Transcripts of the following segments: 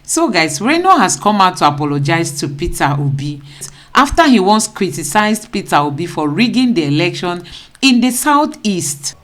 So guys, Reno has come out to apologize to Peter Obi after he once criticized Peter Obi for rigging the election in the southeast.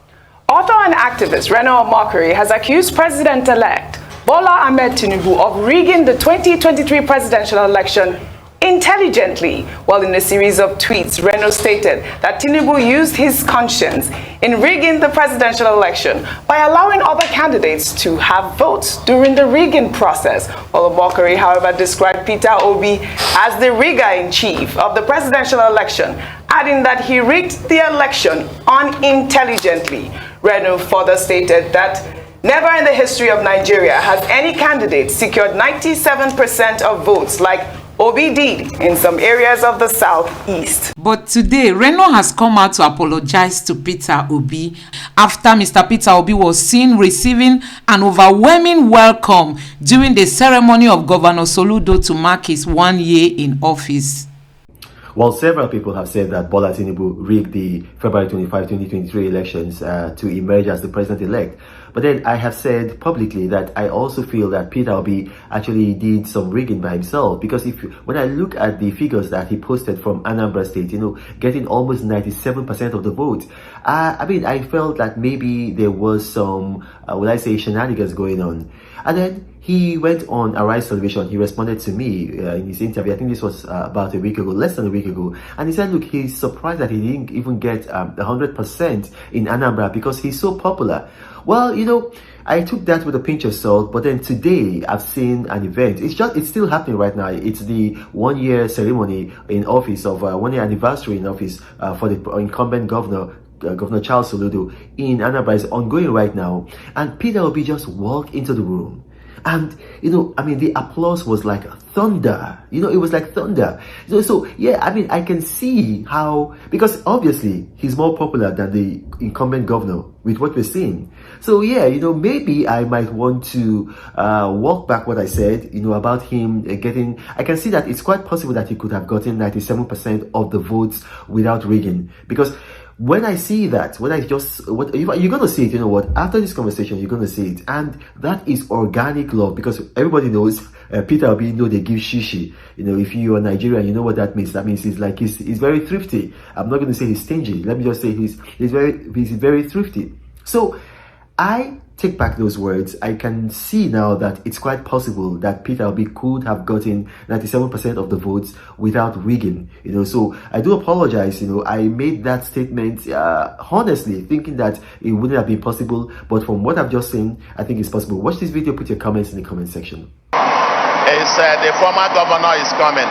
Author and activist Reno Omokri has accused President-elect Bola Ahmed Tinubu of rigging the 2023 presidential election intelligently. While in a series of tweets, Reno stated that Tinubu used his conscience in rigging the presidential election by allowing other candidates to have votes during the rigging process. While Omokri, however, described Peter Obi as the rigger-in-chief of the presidential election, adding that he rigged the election unintelligently. Reno further stated that never in the history of Nigeria has any candidate secured 97% of votes like Obi did in some areas of the southeast. But today, Reno has come out to apologize to Peter Obi after Mr. Peter Obi was seen receiving an overwhelming welcome during the ceremony of Governor Soludo to mark his 1 year in office. Well, several people have said that Bola Tinubu rigged the February 25, 2023 elections to emerge as the president-elect. But then I have said publicly that I also feel that Peter Obi actually did some rigging by himself, because when I look at the figures that he posted from Anambra State, getting almost 97% of the vote, I felt that maybe there was some, shenanigans going on. And then he went on Arise Television. He responded to me in his interview. I think this was about a week ago, less than a week ago. And he said, look, he's surprised that he didn't even get 100% in Anambra because he's so popular. Well, I took that with a pinch of salt, but then today I've seen an event. It's still happening right now. It's the 1 year ceremony in office of 1 year anniversary in office for the incumbent governor, Governor Charles Soludo in Anambra is ongoing right now. And Peter Obi just walked into the room. And, the applause was like thunder. It was like thunder. So I can see how, because obviously he's more popular than the incumbent governor with what we're seeing. So, maybe I might want to walk back what I said, about him getting, I can see that it's quite possible that he could have gotten 97% of the votes without rigging. Because when I see that, you're going to see it, after this conversation, you're going to see it. And that is organic love, because everybody knows Peter Obi, they give shishi. If you are Nigerian, you know what that means. That means he's very thrifty. I'm not going to say he's stingy. Let me just say he's very thrifty. So I take back those words. I can see now that it's quite possible that Peter Obi could have gotten 97% of the votes without rigging. So I do apologize. I made that statement honestly, thinking that it wouldn't have been possible. But from what I've just seen, I think it's possible. Watch this video. Put your comments in the comment section. It's the former governor is coming.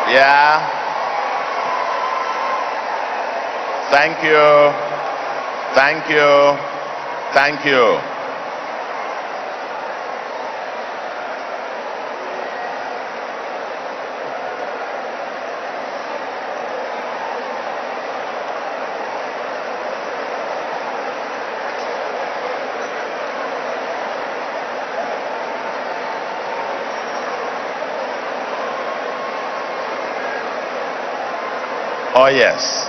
Yeah. Thank you. Oh yes,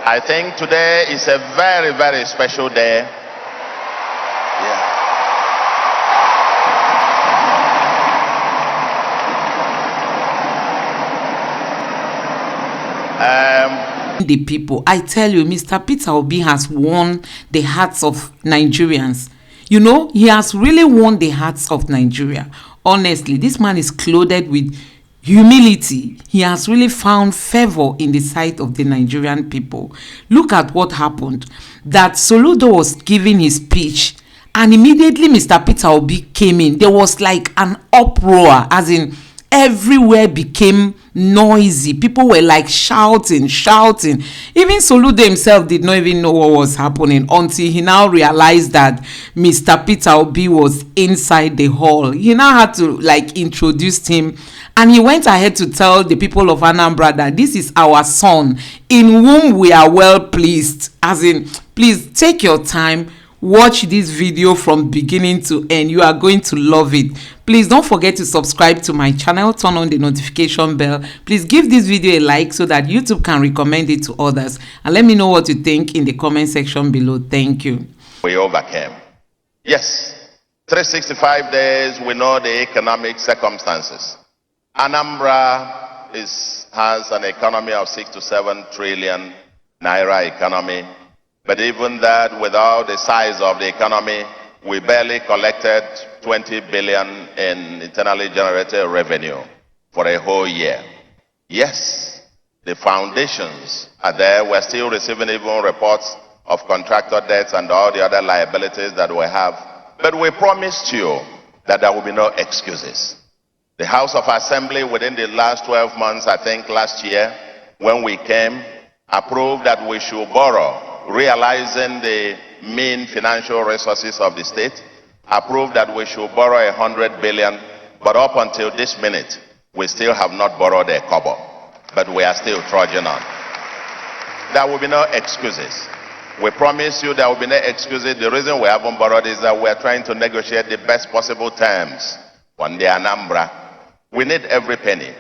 I think today is a very, very special day. The people, I tell you, Mr. Peter Obi has won the hearts of Nigerians. He has really won the hearts of Nigeria. Honestly, this man is clothed with humility. He has really found favor in the sight of the Nigerian people. Look at what happened. That Soludo was giving his speech, and immediately Mr. Peter Obi came in. There was like an uproar, as in everywhere became noisy. People were like shouting. Even Soludo himself did not even know what was happening until he now realized that Mr. Peter Obi was inside the hall. He now had to like introduce him, and he went ahead to tell the people of Anambra that this is our son in whom we are well pleased. As in, please take your time, watch this video from beginning to end. You are going to love it. Please don't forget to subscribe to my channel, turn on the notification bell. Please give this video a like so that YouTube can recommend it to others, and let me know what you think in the comment section below. Thank you. We overcame. Yes, 365 days, we know the economic circumstances. Anambra has an economy of 6 to 7 trillion naira economy. But even that, without the size of the economy, we barely collected 20 billion in internally generated revenue for a whole year. Yes, the foundations are there. We're still receiving even reports of contractor debts and all the other liabilities that we have. But we promised you that there will be no excuses. The House of Assembly within the last 12 months, I think last year, when we came, approved that we should borrow, realizing the mean financial resources of the state, approved that we should borrow 100 billion, but up until this minute, we still have not borrowed a kobo, but we are still trudging on. There will be no excuses. We promise you there will be no excuses. The reason we haven't borrowed is that we are trying to negotiate the best possible terms on the Anambra. We need every penny.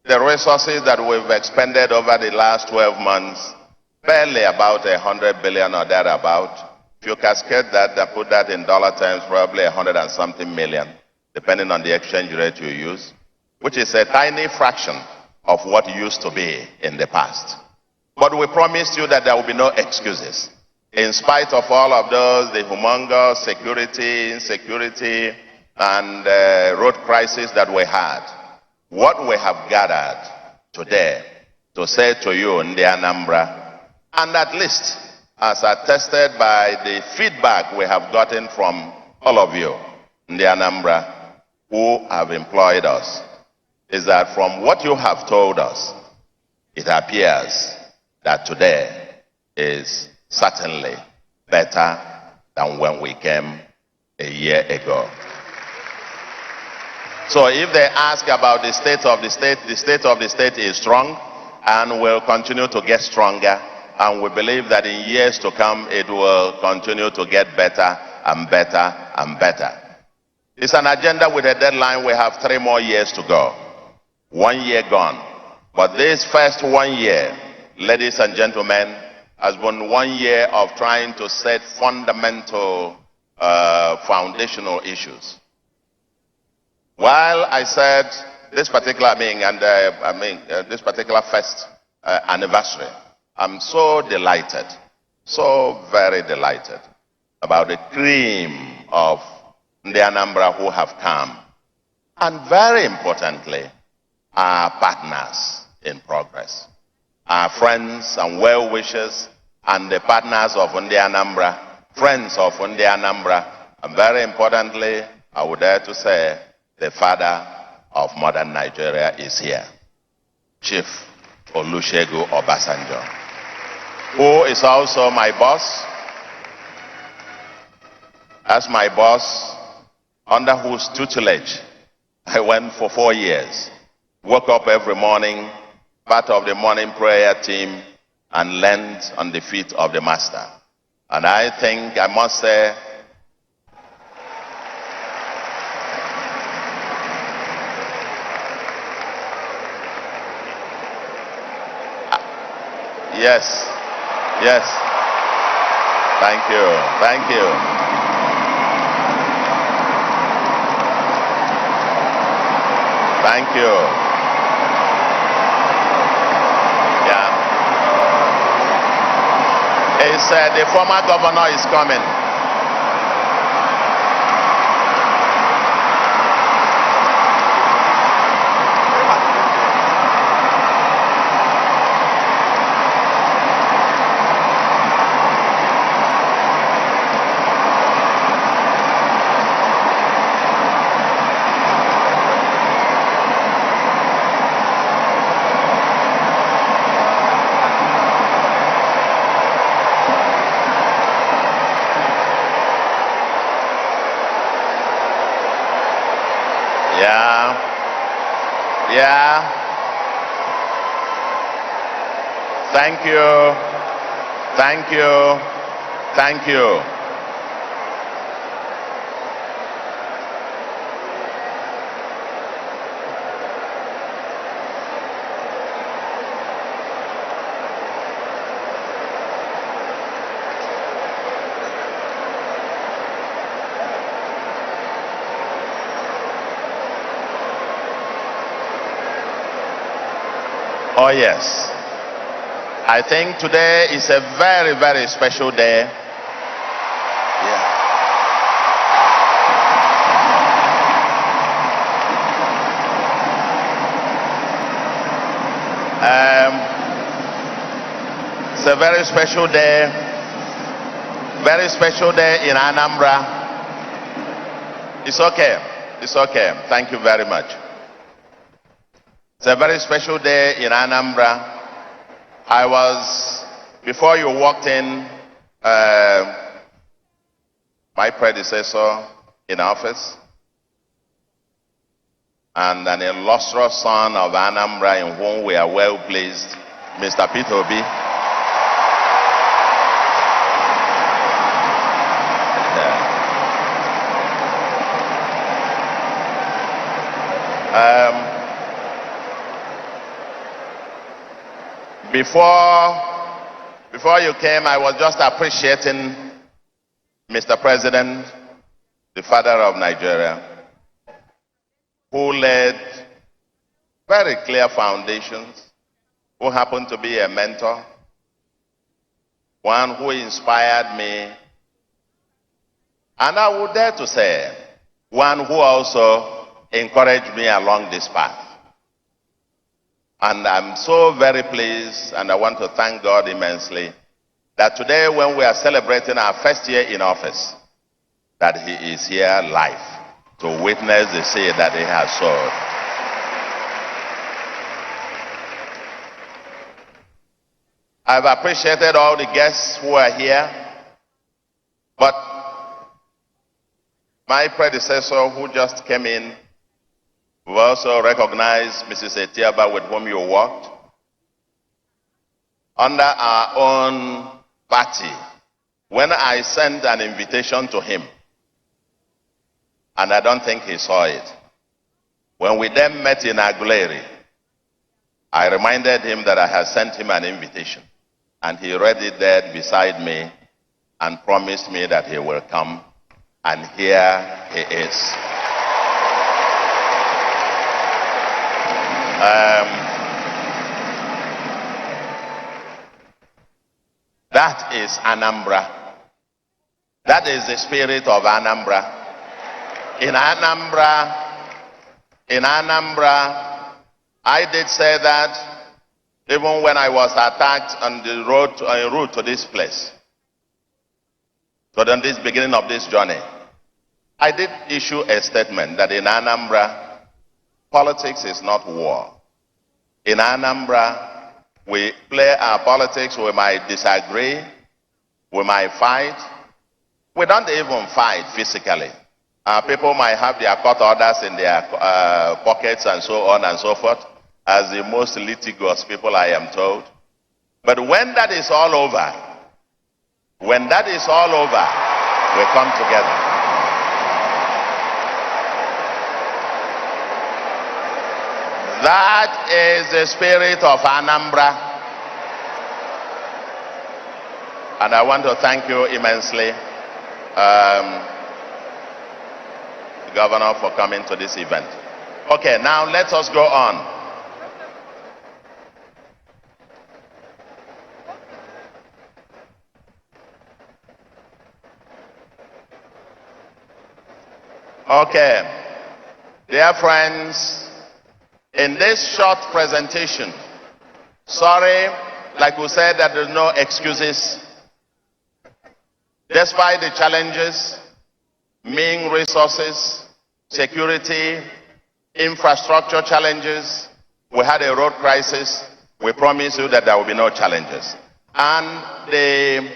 The resources that we've expended over the last 12 months, barely about 100 billion or thereabout. If you cascade that and put that in dollar terms, probably 100 and something million, depending on the exchange rate you use, which is a tiny fraction of what used to be in the past. But we promised you that there will be no excuses. In spite of all of those, the humongous security, insecurity, and road crisis that we had, what we have gathered today to say to you in the Anambra, and at least as attested by the feedback we have gotten from all of you in the Anambra who have employed us, is that from what you have told us, it appears that today is certainly better than when we came a year ago. So if they ask about the state of the state is strong and will continue to get stronger. And we believe that in years to come, it will continue to get better and better and better. It's an agenda with a deadline. We have 3 more years to go. 1 year gone. But this first 1 year, ladies and gentlemen, has been 1 year of trying to set fundamental foundational issues. While I said this particular this particular first anniversary, I'm so delighted, so very delighted about the cream of the Anambra who have come, and very importantly, our partners in progress, our friends and well-wishers, and the partners of the Anambra, friends of the Anambra, and very importantly, I would dare to say, the father of modern Nigeria is here, Chief Olusegun Obasanjo, who is also my boss. As my boss, under whose tutelage I went for 4 years, woke up every morning, part of the morning prayer team, and learned on the feet of the master. And I think I must say, yes, yes, thank you, thank you. Thank you. Yeah. It's the former governor is coming. Yeah. Thank you. Thank you. Thank you. Oh, yes. I think today is a very, very special day. Yeah. It's a very special day. Very special day in Anambra. It's okay. It's okay. Thank you very much. It's a very special day in Anambra. Before you walked in, my predecessor in office, and an illustrious son of Anambra in whom we are well pleased, Mr. Peter Obi. Before you came, I was just appreciating Mr. President, the father of Nigeria, who laid very clear foundations, who happened to be a mentor, one who inspired me, and I would dare to say, one who also encouraged me along this path. And I'm so very pleased, and I want to thank God immensely, that today when we are celebrating our first year in office, that he is here live to witness the seed that he has sowed. I've appreciated all the guests who are here, but my predecessor who just came in, we've also recognized Mrs. Etiaba with whom you worked. Under our own party, when I sent an invitation to him, and I don't think he saw it, when we then met in Aguleri, I reminded him that I had sent him an invitation, and he read it there beside me and promised me that he will come, and here he is. That is Anambra. That is the spirit of Anambra. In Anambra, I did say that even when I was attacked on the road en route to this place, to this beginning of this journey, I did issue a statement that in Anambra, politics is not war. In Anambra, we play our politics. We might disagree. We might fight. We don't even fight physically. People might have their court orders in their pockets and so on and so forth, as the most litigious people, I am told. But when that is all over, we come together. That is the spirit of Anambra. And I want to thank you immensely, Governor, for coming to this event. Okay, now let us go on. Okay, dear friends, in this short presentation, sorry, like we said, that there's no excuses. Despite the challenges, mean resources, security, infrastructure challenges, we had a road crisis. We promise you that there will be no challenges. And the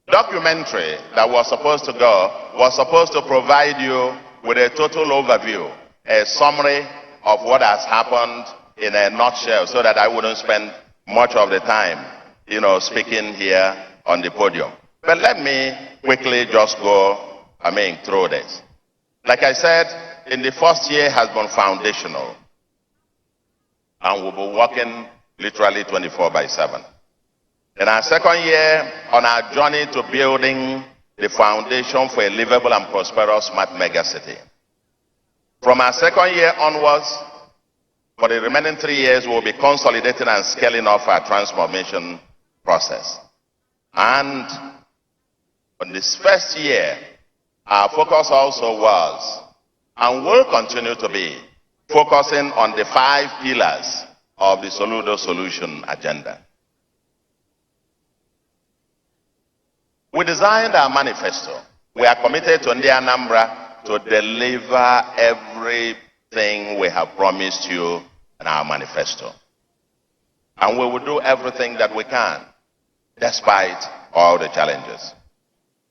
documentary that was supposed to go was supposed to provide you with a total overview, a summary of what has happened in a nutshell so that I wouldn't spend much of the time, speaking here on the podium. But let me quickly just go, through this. Like I said, in the first year has been foundational. And we'll be working literally 24/7. In our second year, on our journey to building the foundation for a livable and prosperous smart megacity. From our second year onwards, for the remaining 3 years, we'll be consolidating and scaling off our transformation process. And on this first year, our focus also was, and will continue to be, focusing on the 5 pillars of the Soludo Solution agenda. We designed our manifesto. We are committed to Ndi Anambra to deliver everything we have promised you in our manifesto. And we will do everything that we can, despite all the challenges.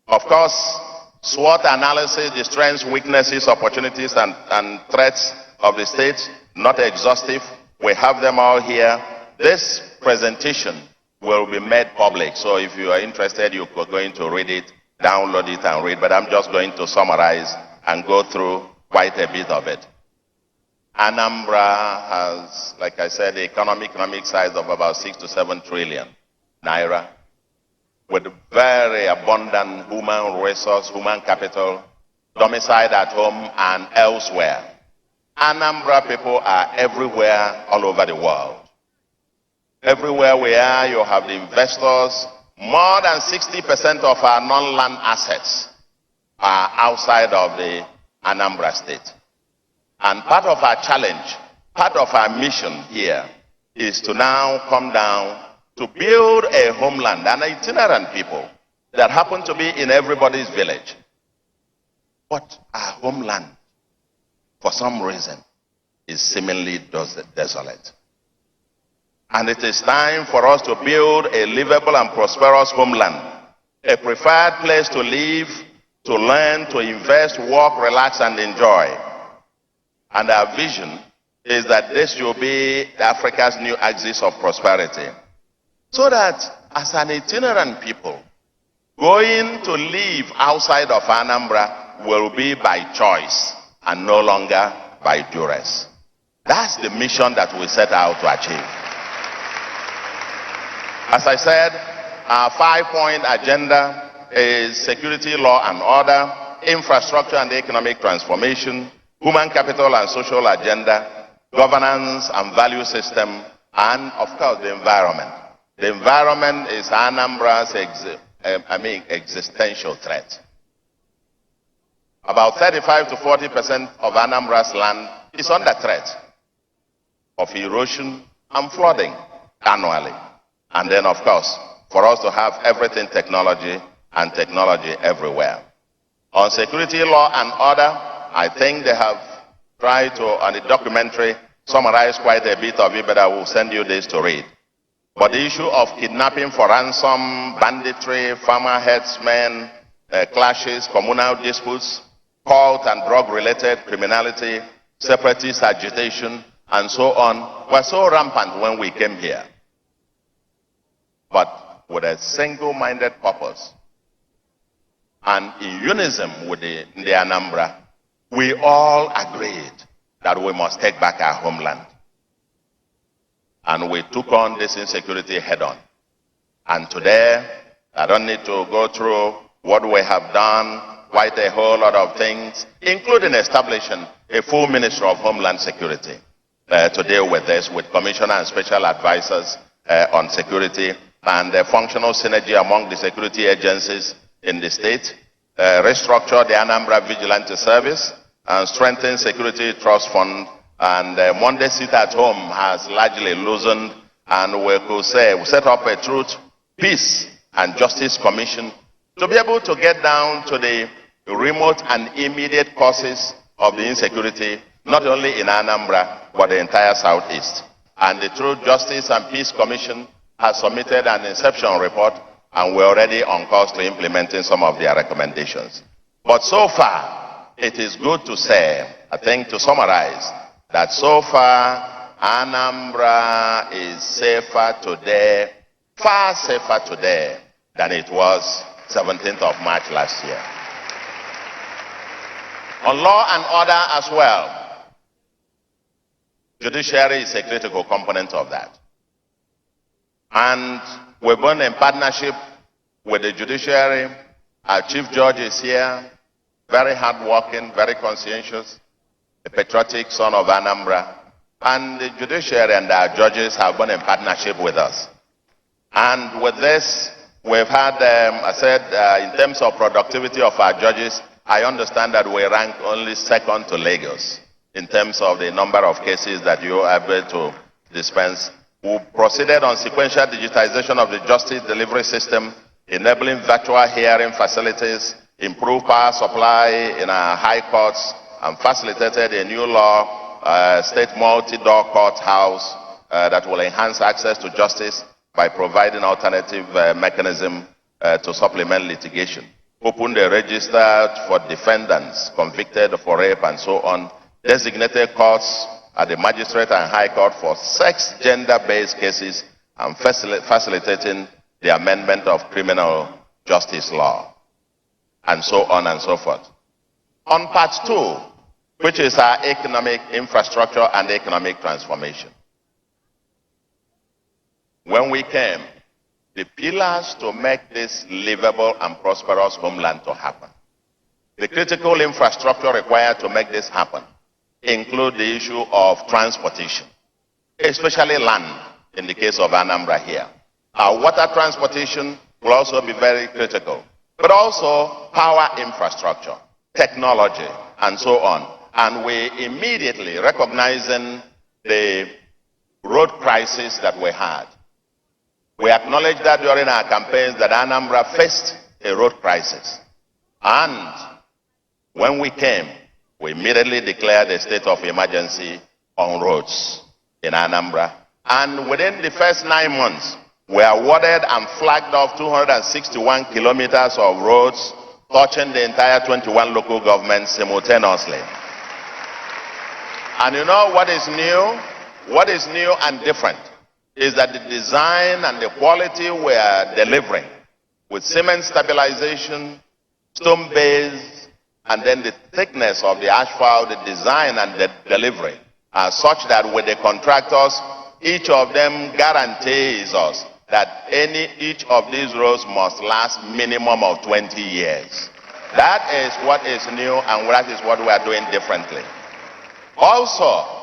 Of course, SWOT analysis, the strengths, weaknesses, opportunities, and threats of the state, not exhaustive. We have them all here. This presentation will be made public. So if you are interested, you're going to read it, download it and read. But I'm just going to summarize and go through quite a bit of it. Anambra has, like I said, the economic size of about 6 to 7 trillion naira, with very abundant human resource, human capital, domiciled at home and elsewhere. Anambra people are everywhere, all over the world. Everywhere we are, you have the investors. More than 60% of our non-land assets are outside of the Anambra state. And part of our challenge, part of our mission here is to now come down to build a homeland, an itinerant people that happen to be in everybody's village. But our homeland, for some reason, is seemingly desolate. And it is time for us to build a livable and prosperous homeland, a preferred place to live, to learn, to invest, work, relax, and enjoy. And our vision is that this will be Africa's new axis of prosperity. So that as an itinerant people, going to live outside of Anambra will be by choice and no longer by duress. That's the mission that we set out to achieve. As I said, our 5-point agenda is security, law and order, infrastructure and economic transformation, human capital and social agenda, governance and value system, and of course the environment. The environment is Anambra's existential threat. About 35 to 40% of Anambra's land is under threat of erosion and flooding annually. And then, of course, for us to have everything technology and technology everywhere. On security, law, and order, I think they have tried to, on the documentary, summarize quite a bit of it, but I will send you this to read. But the issue of kidnapping for ransom, banditry, farmer herdsmen, clashes, communal disputes, cult and drug-related criminality, separatist agitation, and so on, were so rampant when we came here. But with a single-minded purpose and in unison with the Anambra, we all agreed that we must take back our homeland. And we took on this insecurity head-on. And today, I don't need to go through what we have done, quite a whole lot of things, including establishing a full Ministry of Homeland Security to deal with this, with commissioner and special advisors on security, and the functional synergy among the security agencies in the state, restructure the Anambra Vigilante Service, and strengthen Security Trust Fund. And Monday Sit at Home has largely loosened, and we could say we set up a Truth, Peace, and Justice Commission to be able to get down to the remote and immediate causes of the insecurity, not only in Anambra, but the entire Southeast. And the Truth, Justice, and Peace Commission has submitted an inception report, and we're already on course to implementing some of their recommendations. But so far, it is good to say, I think to summarize, that so far Anambra is safer today, far safer today than it was 17th of March last year. On law and order as well, judiciary is a critical component of that. And we've been in partnership with the judiciary. Our chief judge is here, very hardworking, very conscientious, a patriotic son of Anambra. And the judiciary and our judges have been in partnership with us. And with this, we've had, I said, in terms of productivity of our judges, I understand that we rank only second to Lagos in terms of the number of cases that you are able to dispense. We proceeded on sequential digitization of the justice delivery system, enabling virtual hearing facilities, improved power supply in our high courts, and facilitated a new law, state multi-door courthouse that will enhance access to justice by providing alternative mechanism to supplement litigation. Opened a register for defendants convicted for rape and so on. Designated courts at the magistrate and high court for sex gender-based cases and facilitating the amendment of criminal justice law, and so on and so forth. On part 2, which is our economic infrastructure and economic transformation. When we came, the pillars to make this livable and prosperous homeland to happen, the critical infrastructure required to make this happen, include the issue of transportation, especially land in the case of Anambra here. Our water transportation will also be very critical, but also power infrastructure, technology, and so on. And we immediately, recognizing the road crisis that we had, we acknowledged that during our campaigns that Anambra faced a road crisis. And when we came, we immediately declared a state of emergency on roads in Anambra. And within the first 9 months, we awarded and flagged off 261 kilometers of roads, touching the entire 21 local governments simultaneously. And you know what is new? What is new and different is that the design and the quality we are delivering with cement stabilization, stone base, and then the thickness of the asphalt, the design and the delivery are such that with the contractors, each of them guarantees us that each of these roads must last minimum of 20 years. That is what is new, and that is what we are doing differently. Also,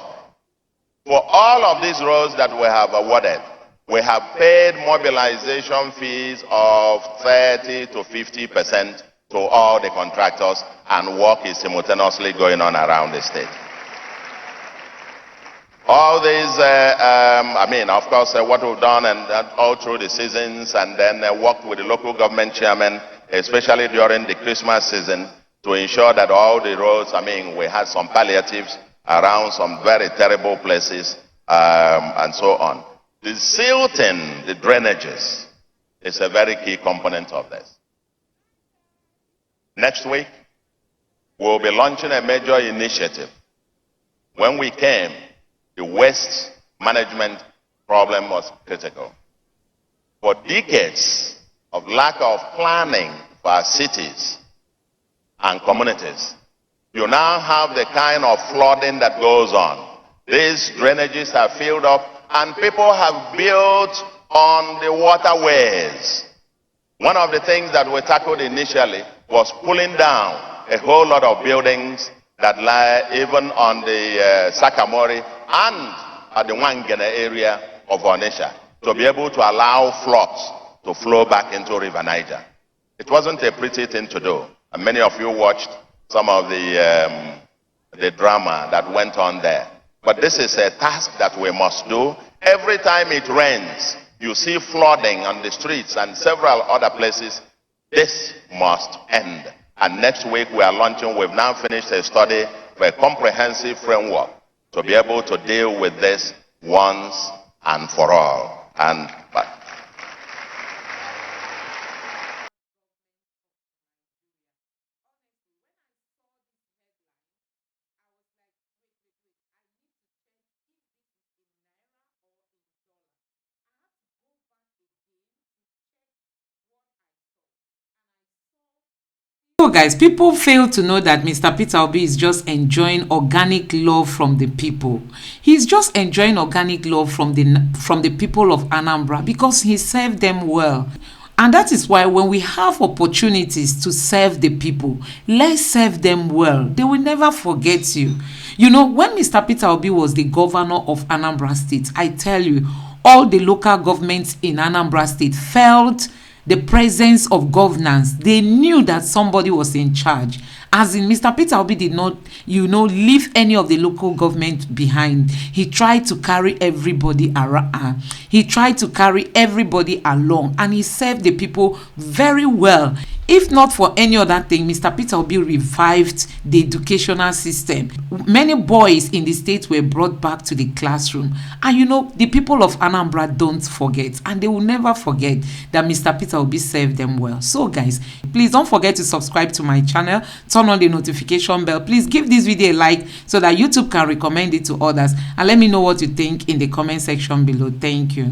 for all of these roads that we have awarded, we have paid mobilization fees of 30 to 50% to all the contractors, and work is simultaneously going on around the state. All these, of course, what we've done and all through the seasons, and then worked with the local government chairman, especially during the Christmas season, to ensure that all the roads, we had some palliatives around some very terrible places, and so on. The silting, the drainages, is a very key component of this. Next week, we'll be launching a major initiative. When we came, the waste management problem was critical. For decades of lack of planning for our cities and communities, you now have the kind of flooding that goes on. These drainages are filled up, and people have built on the waterways. One of the things that we tackled initially was pulling down a whole lot of buildings that lie even on the Sakamori and at the Wangene area of Onitsha, to be able to allow floods to flow back into River Niger. It wasn't a pretty thing to do, and many of you watched some of the drama that went on there. But this is a task that we must do. Every time it rains, you see flooding on the streets and several other places. This must end. And next week we are launching, we've now finished a study for a comprehensive framework to be able to deal with this once and for all. But So guys, people fail to know that Mr. Peter Obi is just enjoying organic love from the people. He's just enjoying organic love from the people of Anambra because he served them well. And that is why when we have opportunities to serve the people, let's serve them well. They will never forget you. You know, when Mr. Peter Obi was the governor of Anambra State, I tell you, all the local governments in Anambra State felt the presence of governance. They knew that somebody was in charge. As in, Mr. Peter Obi did not, leave any of the local government behind. He tried to carry everybody around. He tried to carry everybody along, and he served the people very well. If not for any other thing, Mr. Peter Obi revived the educational system. Many boys in the state were brought back to the classroom. And the people of Anambra don't forget, and they will never forget that Mr. Peter Obi served them well. So guys, please don't forget to subscribe to my channel, turn on the notification bell. Please give this video a like so that YouTube can recommend it to others, and let me know what you think in the comment section below. Thank you.